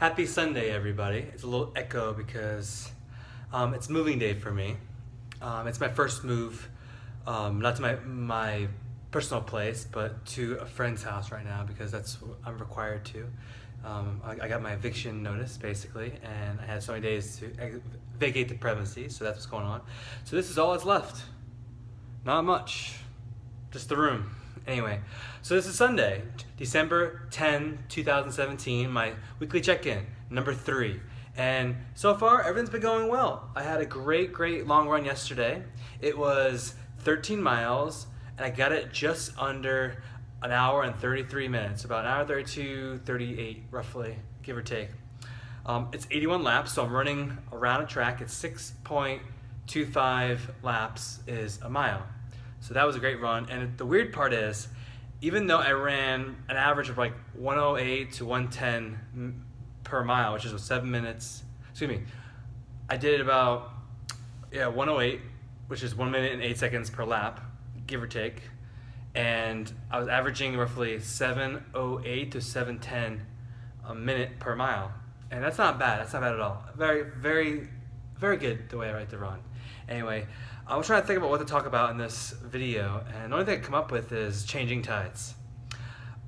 Happy Sunday, everybody. It's a little echo because it's moving day for me. It's my first move, not to my personal place, but to a friend's house right now because that's what I'm required to. I got my eviction notice, basically, and I had so many days to vacate the premises, so that's what's going on. So this is all that's left. Not much. Just the room. Anyway, so this is Sunday, December 10, 2017, my weekly check-in, number 3. And so far, everything's been going well. I had a great long run yesterday. It was 13 miles, and I got it just under an hour and 33 minutes, about an hour 32, 38, roughly, give or take. It's 81 laps, so I'm running around a track. It's 6.25 laps is a mile. So that was a great run, and the weird part is, even though I ran an average of like 108 to 110 per mile, which is 7 minutes, I did about 108, which is 1 minute and 8 seconds per lap, give or take, and I was averaging roughly 7:08 to 7:10 a minute per mile, and that's not bad. That's not bad at all. Very good the way I write the run. Anyway, I was trying to think about what to talk about in this video, and the only thing I come up with is changing tides.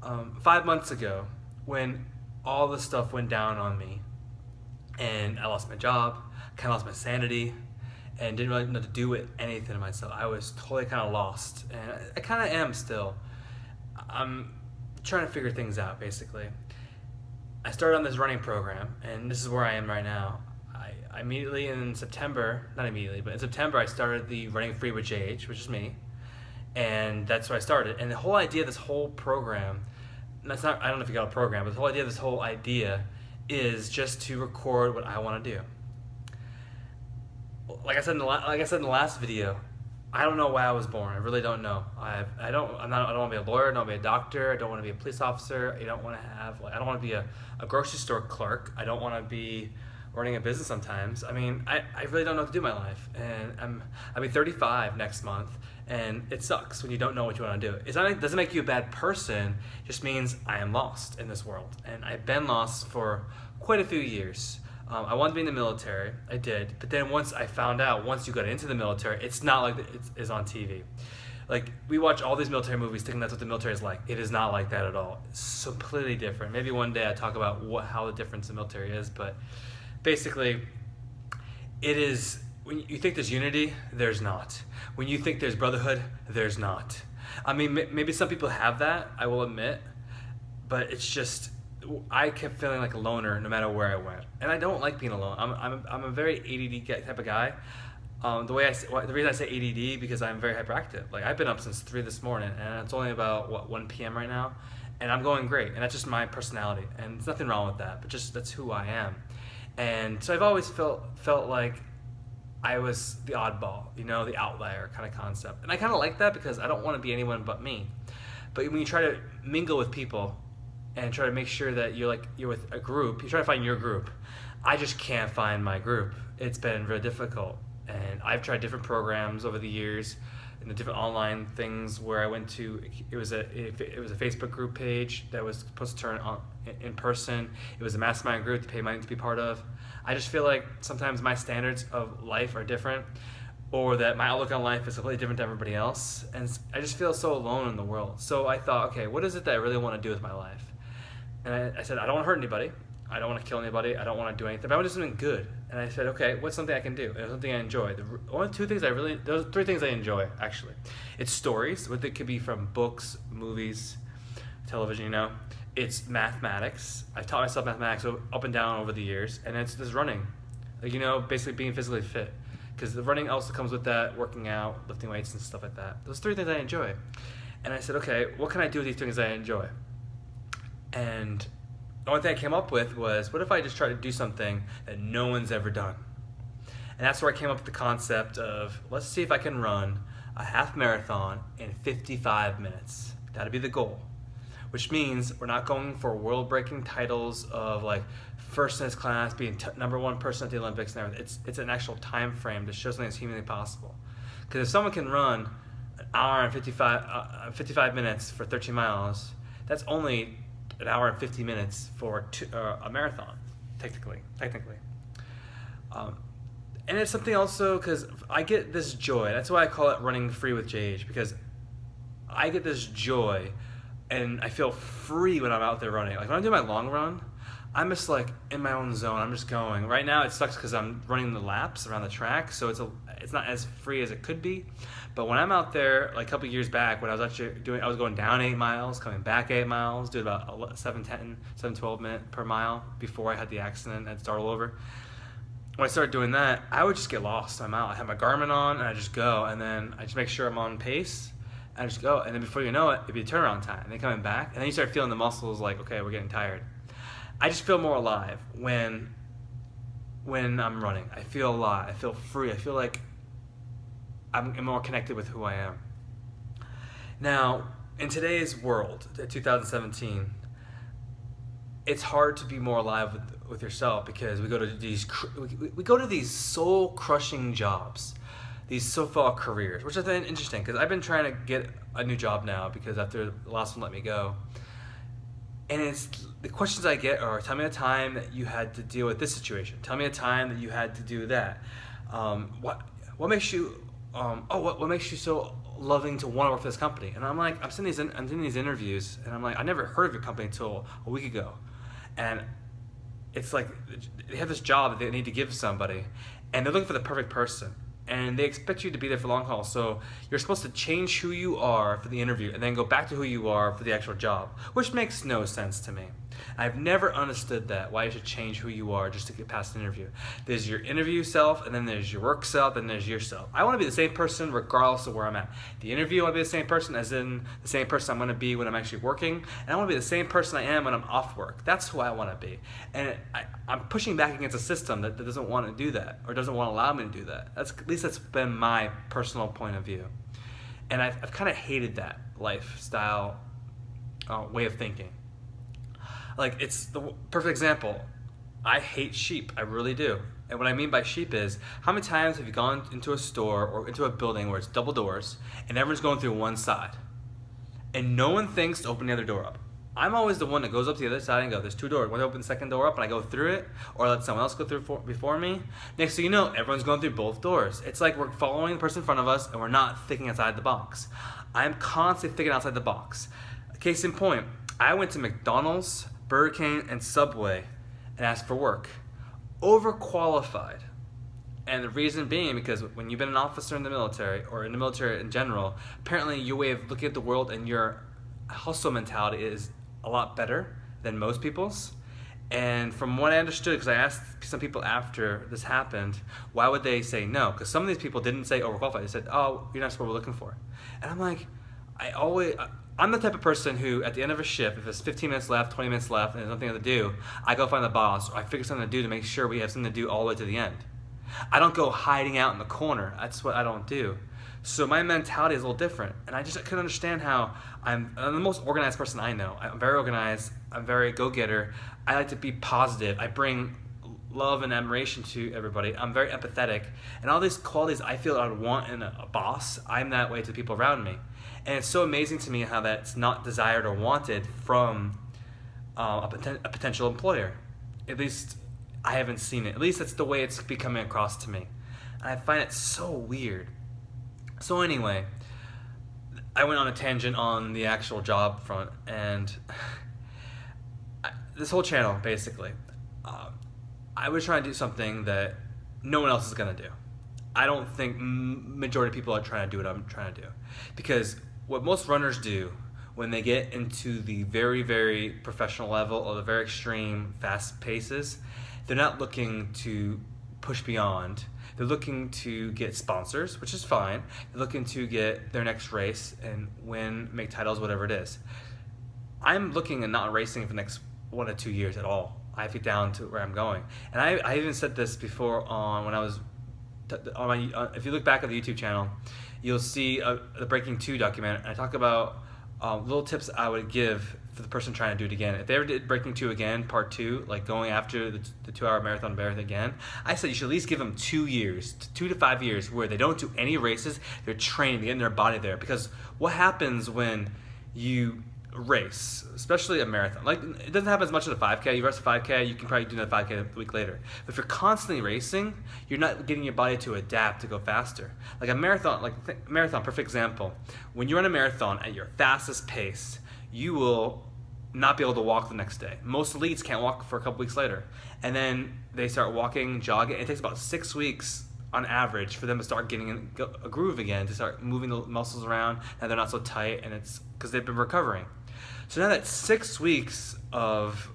5 months ago, when all this stuff went down on me, and I lost my job, kind of lost my sanity, and didn't really know what to do with anything to myself. I was totally kind of lost, and I kind of am still. I'm trying to figure things out, basically. I started on this running program, and this is where I am right now. I immediately in September, not immediately, but in September I started the Running Free with JH, which is me, and that's where I started. And the whole idea of this whole program, I don't know if you got a program, but the whole idea of this whole idea is just to record what I want to do. Like I said in the last video, I don't know why I was born. I really don't know. I don't want to be a lawyer. I don't want to be a doctor. I don't want to be a police officer. I don't want to be a grocery store clerk. I don't want to be running a business sometimes. I mean, I really don't know what to do in my life, and I'll be 35 next month, and it sucks when you don't know what you want to do. It doesn't make you a bad person. It just means I am lost in this world, and I've been lost for quite a few years. I wanted to be in the military. I did, but then once I found out, once you got into the military, it's not like it is on TV. Like, we watch all these military movies thinking that's what the military is like. It is not like that at all. It's completely different. Maybe one day I talk about how the difference in the military is, but basically, it is, when you think there's unity, there's not. When you think there's brotherhood, there's not. I mean, maybe some people have that, I will admit, but it's just, I kept feeling like a loner no matter where I went. And I don't like being alone. I'm a very ADD type of guy. The reason I say ADD, because I'm very hyperactive. Like, I've been up since 3 this morning, and it's only about 1 p.m. right now, and I'm going great. And that's just my personality, and there's nothing wrong with that, but just that's who I am. And so I've always felt like I was the oddball, the outlier kind of concept. And I kind of like that because I don't want to be anyone but me. But when you try to mingle with people and try to make sure that you're with a group, you try to find your group. I just can't find my group. It's been really difficult. And I've tried different programs over the years, and the different online things where I went to. It was a Facebook group page that was supposed to turn on in person. It was a mastermind group to pay money to be part of. I just feel like sometimes my standards of life are different, or that my outlook on life is completely different to everybody else, and I just feel so alone in the world. So I thought, okay, what is it that I really want to do with my life? And I said, I don't want to hurt anybody. I don't want to kill anybody. I don't want to do anything. But I want to do something good. And I said, okay, what's something I can do? It's something I enjoy. Those are 3 things I enjoy, actually. It's stories, but it could be from books, movies, television, It's mathematics. I've taught myself mathematics up and down over the years. And it's this running. Basically being physically fit. Because the running also comes with that, working out, lifting weights and stuff like that. Those 3 things I enjoy. And I said, okay, what can I do with these things I enjoy? And the only thing I came up with was, what if I just try to do something that no one's ever done? And that's where I came up with the concept of, let's see if I can run a half marathon in 55 minutes. That'd be the goal. Which means we're not going for world-breaking titles of like first in its class, being number 1 person at the Olympics and everything. It's an actual time frame to show something that's humanly possible. Because if someone can run an hour and 55 minutes for 13 miles, that's only an hour and 50 minutes for a marathon. technically. And it's something also because I get this joy. That's why I call it running free with JH, because I get this joy and I feel free when I'm out there running. Like when I'm doing my long run, I'm just like in my own zone. I'm just going. Right now it sucks because I'm running the laps around the track, so it's not as free as it could be. But when I'm out there, like a couple years back, when I was going down 8 miles, coming back 8 miles, doing about 7:12 minutes per mile before I had the accident and start all over. When I started doing that, I would just get lost. I'm out. I have my Garmin on, and I just go, and then I just make sure I'm on pace, and I just go. And then before you know it, it'd be turnaround time. And then coming back, and then you start feeling the muscles like, okay, we're getting tired. I just feel more alive when I'm running. I feel alive. I feel free. I feel like I'm more connected with who I am. Now, in today's world, 2017, it's hard to be more alive with yourself because we go to these soul crushing jobs, these so-called careers, which I find interesting because I've been trying to get a new job now because after the last one let me go, and it's the questions I get are, tell me a time that you had to deal with this situation. Tell me a time that you had to do that. What makes you what makes you so loving to want to work for this company? And I'm like, I'm doing these interviews, and I'm like, I never heard of your company until a week ago. And it's like they have this job that they need to give somebody, and they're looking for the perfect person, and they expect you to be there for the long haul. So you're supposed to change who you are for the interview and then go back to who you are for the actual job, which makes no sense to me. I've never understood that, why you should change who you are just to get past an interview. There's your interview self, and then there's your work self, and there's yourself. I want to be the same person regardless of where I'm at. The interview, I want to be the same person as in the same person I'm going to be when I'm actually working, and I want to be the same person I am when I'm off work. That's who I want to be. And I'm pushing back against a system that doesn't want to do that, or doesn't want to allow me to do that. At least that's been my personal point of view. And I've kind of hated that lifestyle way of thinking. Like, it's the perfect example. I hate sheep. I really do. And what I mean by sheep is, how many times have you gone into a store or into a building where it's double doors and everyone's going through one side and no one thinks to open the other door up? I'm always the one that goes up to the other side and go, there's 2 doors. One open the second door up and I go through it, or let someone else go through before me. Next thing you know, everyone's going through both doors. It's like we're following the person in front of us and we're not thinking outside the box. I'm constantly thinking outside the box. Case in point, I went to McDonald's, Burger King, and Subway and asked for work. Overqualified. And the reason being because when you've been an officer in the military, or in the military in general, apparently your way of looking at the world and your hustle mentality is a lot better than most people's. And from what I understood, because I asked some people after this happened, why would they say no? Because some of these people didn't say overqualified. They said, oh, you're not what we're looking for. And I'm like, I'm the type of person who, at the end of a shift, if there's 15 minutes left, 20 minutes left, and there's nothing to do, I go find the boss, or I figure something to do to make sure we have something to do all the way to the end. I don't go hiding out in the corner. That's what I don't do. So my mentality is a little different, and I couldn't understand how I'm the most organized person I know. I'm very organized. I'm very go-getter. I like to be positive. I bring love and admiration to everybody. I'm very empathetic, and all these qualities I feel I would want in a boss, I'm that way to the people around me. And it's so amazing to me how that's not desired or wanted from a potential employer. At least I haven't seen it. At least that's the way it's becoming across to me. And I find it so weird. So anyway, I went on a tangent on the actual job front, and this whole channel, basically, I was trying to do something that no one else is going to do. I don't think majority of people are trying to do what I'm trying to do. Because what most runners do when they get into the very, very professional level or the very extreme fast paces, they're not looking to push beyond. They're looking to get sponsors, which is fine. They're looking to get their next race and win, make titles, whatever it is. I'm looking at not racing for the next 1 to 2 years at all. I have to get down to where I'm going. And I even said this before on when I was on my, if you look back at the YouTube channel, you'll see the Breaking 2 document. And I talk about little tips I would give for the person trying to do it again. If they ever did Breaking 2 again, part 2, like going after the 2-hour marathon again, I said you should at least give them 2 years, 2 to 5 years, where they don't do any races. They're training, they're getting their body there. Because what happens when you race, especially a marathon. Like, it doesn't happen as much in a 5K. You rest a 5K, you can probably do that 5K a week later. But if you're constantly racing, you're not getting your body to adapt to go faster. Like a marathon, perfect example. When you run a marathon at your fastest pace, you will not be able to walk the next day. Most elites can't walk for a couple weeks later. And then they start walking, jogging. It takes about 6 weeks on average for them to start getting in a groove again, to start moving the muscles around, and they're not so tight, and it's because they've been recovering. So now that 6 weeks of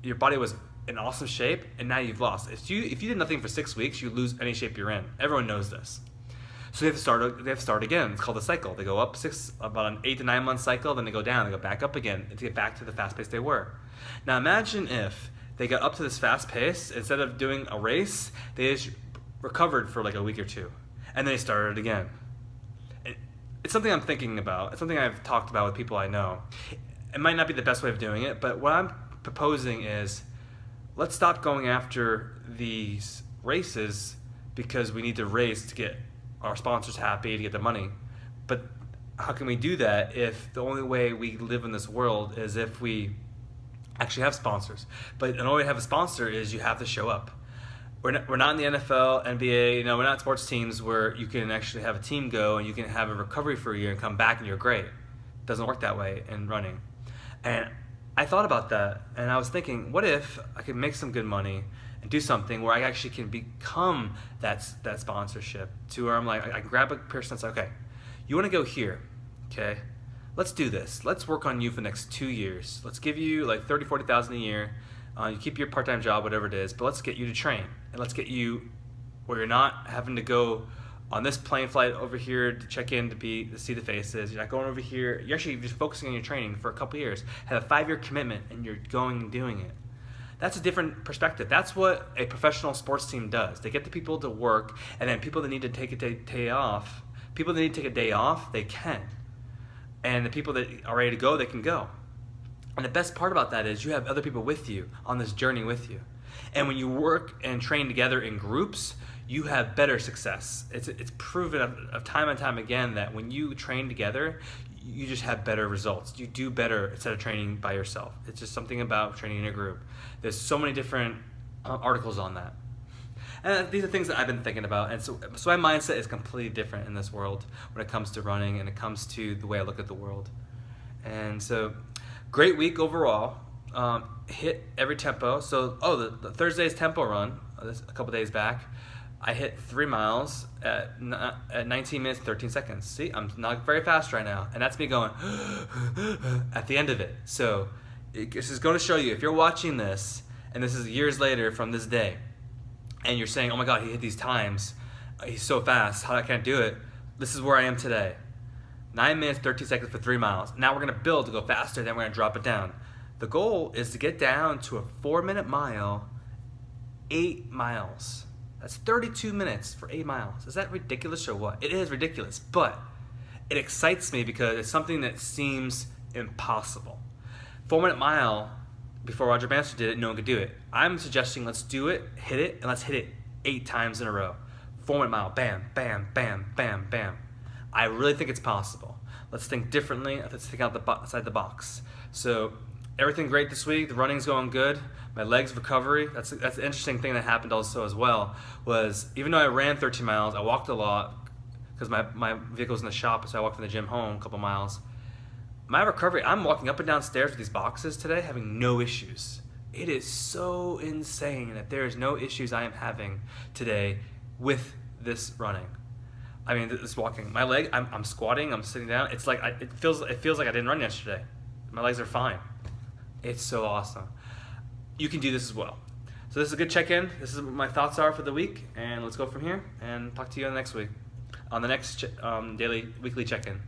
your body was in awesome shape, and now you've lost. If you did nothing for 6 weeks, you lose any shape you're in. Everyone knows this. So they have to start again. It's called a cycle. They go up about an 8 to 9 month cycle, then they go down, they go back up again to get back to the fast pace they were. Now imagine if they got up to this fast pace, instead of doing a race, they just recovered for like a week or two, and then they started again. It's something I'm thinking about. It's something I've talked about with people I know. It might not be the best way of doing it, but what I'm proposing is, let's stop going after these races because we need to race to get our sponsors happy, to get the money. But how can we do that if the only way we live in this world is if we actually have sponsors? But the only way to have a sponsor is you have to show up. We're not in the NFL, NBA, we're not sports teams where you can actually have a team go and you can have a recovery for a year and come back and you're great. It doesn't work that way in running. And I thought about that, and I was thinking, what if I could make some good money and do something where I actually can become that sponsorship, to where I'm like, I can grab a person and say, okay, you want to go here, okay? Let's do this. Let's work on you for the next 2 years. Let's give you like $30,000, $40,000 a year. You keep your part-time job, whatever it is, but let's get you to train, and let's get you where you're not having to go on this plane flight over here to check in to see the faces. You're not going over here. You're actually just focusing on your training for a couple years. Have a 5-year commitment, and you're going and doing it. That's a different perspective. That's what a professional sports team does. They get the people to work, and then people that need to take a day off, they can. And the people that are ready to go, they can go. And the best part about that is you have other people with you on this journey with you. And when you work and train together in groups, you have better success. It's proven of time and time again that when you train together, you just have better results. You do better instead of training by yourself. It's just something about training in a group. There's so many different articles on that. And these are things that I've been thinking about. And so my mindset is completely different in this world when it comes to running and it comes to the way I look at the world. And so, great week overall. Hit every tempo. So, the Thursday's tempo run, a couple days back, I hit 3 miles at 19 minutes and 13 seconds. See, I'm not very fast right now. And that's me going at the end of it. So this is going to show you, if you're watching this, and this is years later from this day, and you're saying, oh my God, he hit these times. He's so fast. How I can't do it. This is where I am today. 9 minutes, 13 seconds for 3 miles. Now we're going to build to go faster, then we're going to drop it down. The goal is to get down to a 4-minute mile, 8 miles. That's 32 minutes for 8 miles. Is that ridiculous or what? It is ridiculous, but it excites me because it's something that seems impossible. 4-minute mile, before Roger Bannister did it, no one could do it. I'm suggesting let's do it, hit it, and let's hit it 8 times in a row. 4-minute mile, bam, bam, bam, bam, bam. I really think it's possible. Let's think differently. Let's think outside the box. So everything great this week. The running's going good. My legs recovery. That's an interesting thing that happened also as well. Was even though I ran 13 miles, I walked a lot because my vehicle's in the shop, so I walked from the gym home a couple miles. My recovery, I'm walking up and down stairs with these boxes today, having no issues. It is so insane that there is no issues I am having today with this running. I mean, this walking. My leg, I'm squatting, I'm sitting down. It's like it feels like I didn't run yesterday. My legs are fine. It's so awesome. You can do this as well. So this is a good check-in. This is what my thoughts are for the week, and let's go from here and talk to you next week on the next weekly check-in.